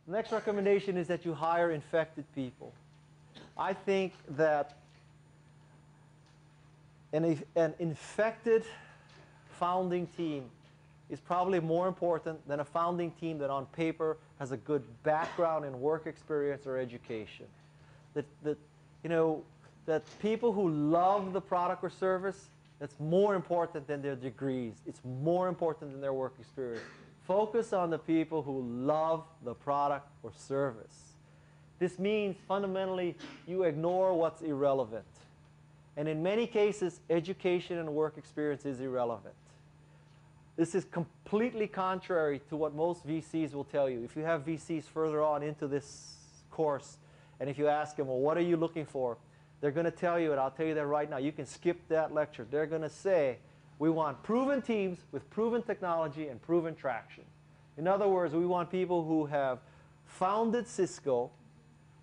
The next recommendation is that you hire infected people. I think that an infected founding team is probably more important than a founding team that on paper has a good background in work experience or education. That people who love the product or service, that's more important than their degrees. It's more important than their work experience. Focus on the people who love the product or service. This means fundamentally you ignore what's irrelevant. And in many cases, education and work experience is irrelevant. This is completely contrary to what most VCs will tell you. If you have VCs further on into this course, and if you ask them, well, what are you looking for? They're going to tell you, and I'll tell you that right now. You can skip that lecture. They're going to say, we want proven teams with proven technology and proven traction. In other words, we want people who have founded Cisco,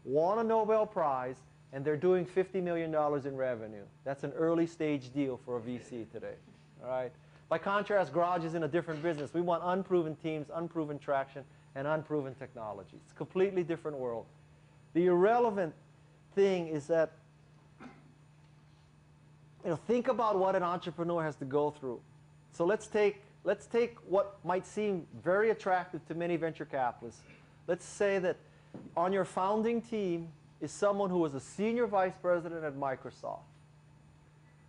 won a Nobel Prize, and they're doing $50 million in revenue. That's an early stage deal for a VC today. All right? By contrast, Garage is in a different business. We want unproven teams, unproven traction, and unproven technology. It's a completely different world. The irrelevant thing is that, think about what an entrepreneur has to go through. So let's take what might seem very attractive to many venture capitalists. Let's say that on your founding team is someone who was a senior vice president at Microsoft.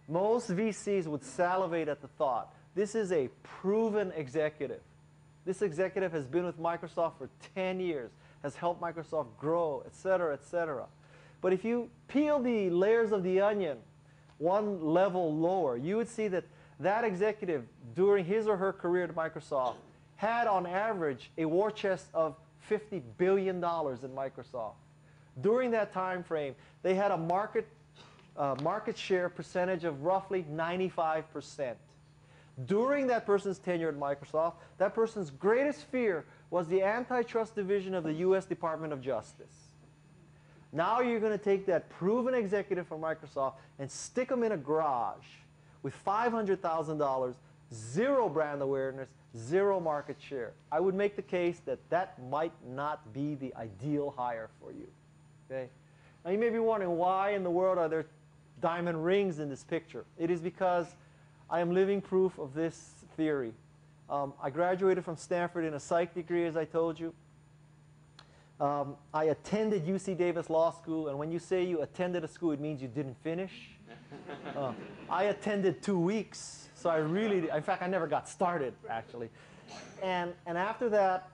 Most VCs would salivate at the thought. This is a proven executive. This executive has been with Microsoft for 10 years, has helped Microsoft grow, et cetera, et cetera. But if you peel the layers of the onion one level lower, you would see that that executive, during his or her career at Microsoft, had on average a war chest of $50 billion in Microsoft. During that time frame, they had a market share percentage of roughly 95%. During that person's tenure at Microsoft, that person's greatest fear was the antitrust division of the US Department of Justice. Now you're going to take that proven executive from Microsoft and stick him in a garage with $500,000, zero brand awareness, zero market share. I would make the case that that might not be the ideal hire for you. Okay? Now you may be wondering, why in the world are there diamond rings in this picture? It is because I am living proof of this theory. I graduated from Stanford in a psych degree, as I told you. I attended UC Davis Law School, and when you say you attended a school, it means you didn't finish. I attended 2 weeks, so I really, in fact, I never got started, actually. And after that,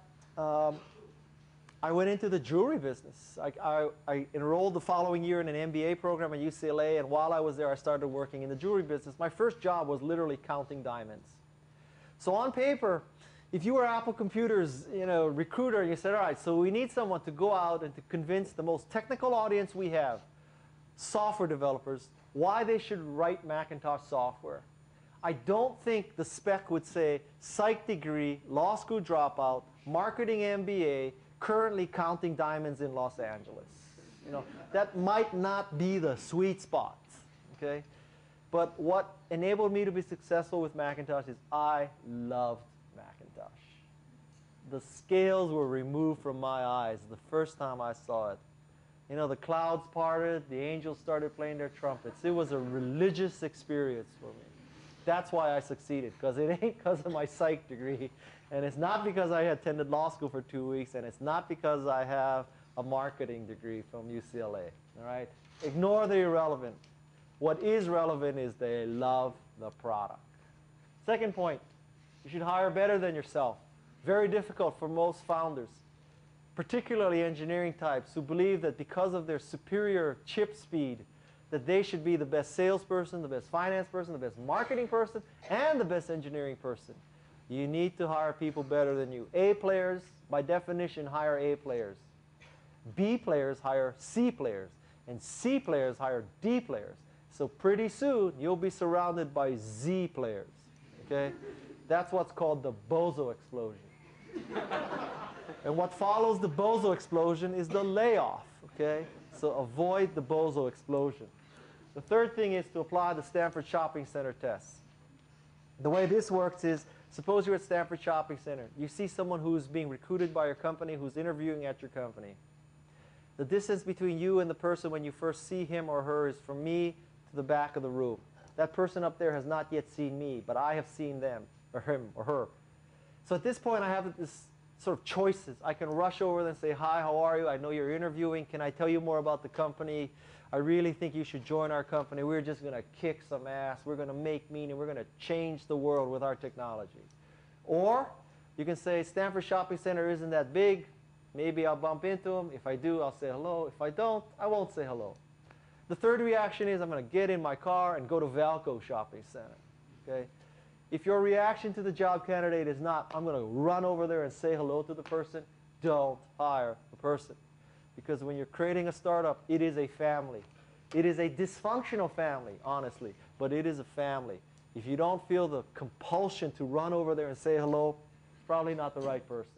I went into the jewelry business. I enrolled the following year in an MBA program at UCLA, and while I was there, I started working in the jewelry business. My first job was literally counting diamonds. So on paper, if you were Apple Computer's recruiter, and you said, all right, so we need someone to go out and to convince the most technical audience we have, software developers, why they should write Macintosh software. I don't think the spec would say psych degree, law school dropout, marketing MBA, currently counting diamonds in Los Angeles. That might not be the sweet spot. Okay? But what enabled me to be successful with Macintosh is I loved Macintosh. The scales were removed from my eyes the first time I saw it. The clouds parted, the angels started playing their trumpets. It was a religious experience for me. That's why I succeeded, because it ain't because of my psych degree, and it's not because I attended law school for 2 weeks, and it's not because I have a marketing degree from UCLA. All right? Ignore the irrelevant. What is relevant is they love the product. Second point, you should hire better than yourself. Very difficult for most founders, particularly engineering types who believe that because of their superior chip speed, that they should be the best salesperson, the best finance person, the best marketing person, and the best engineering person. You need to hire people better than you. A players, by definition, hire A players. B players hire C players. And C players hire D players. So pretty soon, you'll be surrounded by Z players. Okay? That's what's called the bozo explosion. And what follows the bozo explosion is the layoff. Okay? So avoid the bozo explosion. The third thing is to apply the Stanford Shopping Center test. The way this works is Suppose you're at Stanford Shopping Center. You see someone who's being recruited by your company, who's interviewing at your company. The distance between you and the person when you first see him or her is from me to the back of the room. That person up there has not yet seen me, but I have seen them, or him, or her. So at this point, I have this sort of choices. I can rush over there and say, hi, how are you? I know you're interviewing. Can I tell you more about the company? I really think you should join our company. We're just going to kick some ass. We're going to make meaning. We're going to change the world with our technology. Or you can say, Stanford Shopping Center isn't that big. Maybe I'll bump into them. If I do, I'll say hello. If I don't, I won't say hello. The third reaction is I'm going to get in my car and go to Valco Shopping Center. Okay? If your reaction to the job candidate is not, I'm going to run over there and say hello to the person, don't hire the person. Because when you're creating a startup, it is a family. It is a dysfunctional family, honestly, but it is a family. If you don't feel the compulsion to run over there and say hello, it's probably not the right person.